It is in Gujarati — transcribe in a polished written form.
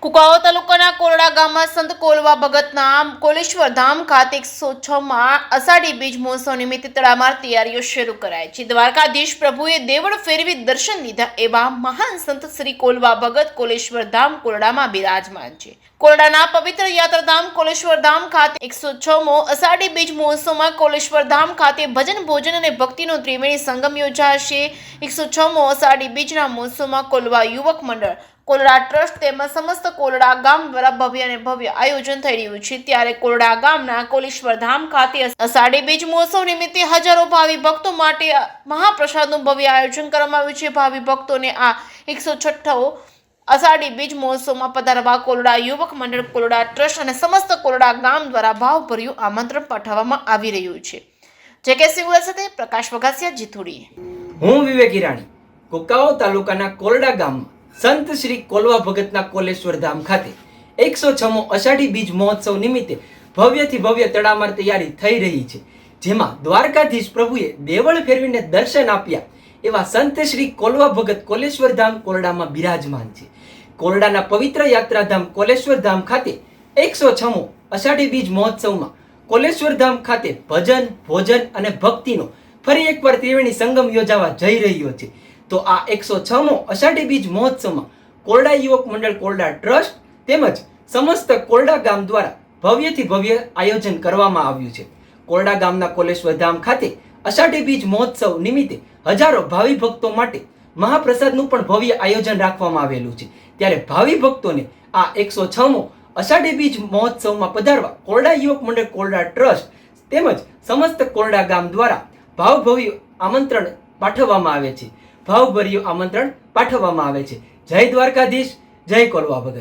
કુકાઓ તાલુકાના કોરડા ગામમાં સંત કોલવા ભગતના કોલેશ્વર ધામ ખાતે 106માં અષાઢી બીજ મહોત્સવ નિમિત્તે તડામાર તૈયારીઓ શરૂ કરાઈ છે। દ્વારકાધીશ પ્રભુએ દેવળ ફેરવી દર્શન લીધા એવા મહાન સંત શ્રી કોલવા ભગત કોલેશ્વર ધામ કોરડામાં બિરાજમાન છે। કોરડાના પવિત્ર યાત્રાધામ કોલેશ્વર ધામ ખાતે 106મો અષાઢી બીજ મહોત્સવમાં કોલેશ્વર ધામ ખાતે ભજન ભોજન અને ભક્તિનો ત્રિવેણી સંગમ યોજાશે। 106મો અષાઢી બીજના મહોત્સવમાં કોલવા યુવક મંડળ, કોરડા ટ્રસ્ટ તેમજ સમસ્ત કોરડા ગામ દ્વારા ભવ્ય અને ભવ્ય આયોજન થઈ રહ્યું છે। ત્યારે કોરડા ગામના કોલેશ્વર ધામ ખાતે અષાઢી બીજ મહોત્સવ નિમિત્તે હજારો ભાવિ ભક્તો માટે મહાપ્રસાદનું ભવ્ય આયોજન કરવામાં આવ્યું છે। ભાવિ ભક્તોને આ 106મો અષાઢી બીજ મહોત્સવમાં પધારવા કોરડા યુવક મંડળ, કોરડા ટ્રસ્ટ અને સમસ્ત કોરડા ગામ દ્વારા ભાવભર્યું આમંત્રણ પાઠવવામાં આવી રહ્યું છે। જે કે સિંગુલા સાથે પ્રકાશ વઘાસિયા, જીથુડી। હું વિવેક ઈરાણી, કુકાઓ તાલુકાના કોરડા ગામમાં સંત શ્રી કોલવા ભગતના કોલેશ્વર ધામ ખાતે 106મો અષાઢી બીજ મહોત્સવ નિમિત્તે ભવ્યથી ભવ્ય તડામાર તૈયારી થઈ રહી છે। જેમાં દ્વારકાધીશ પ્રભુએ દેવળ ફેરવીને દર્શન આપ્યા એવા સંત શ્રી કોલવા ભગત કોલેશ્વર ધામ કોરડામાં બિરાજમાન છે। કોરડાના પવિત્ર યાત્રાધામ કોલેશ્વર ધામ ખાતે 106મો અષાઢી બીજ મહોત્સવમાં કોલેશ્વર ધામ ખાતે ભજન, ભોજન અને ભક્તિનો ફરી એકવાર ત્રિવેણી સંગમ યોજાવા જઈ રહ્યો છે। તો આ 106મો અષાઢી બીજ મહોત્સવમાં કોરડા યુવક મંડળ, કોરડા ટ્રસ્ટ તેમજ સમસ્ત કોરડા ગામ દ્વારા ભવ્યથી ભવ્ય આયોજન કરવામાં આવ્યું છે। કોરડા ગામના કોલેશ્વર ધામ ખાતે અષાઢી બીજ મહોત્સવ નિમિત્તે હજારો ભાવિ ભક્તો માટે મહાપ્રસાદનું પણ ભવ્ય આયોજન રાખવામાં આવેલું છે। ત્યારે ભાવિ ભક્તોને આ 106મો અષાઢી બીજ મહોત્સવમાં પધારવા કોરડા યુવક મંડળ, કોરડા ટ્રસ્ટ તેમજ સમસ્ત કોરડા ગામ દ્વારા ભાવભર્યું આમંત્રણ પાઠવવામાં આવે છે। ભાવભર્યું આમંત્રણ પાઠવવામાં આવે છે। જય દ્વારકાધીશ, જય કોલવા ભગત।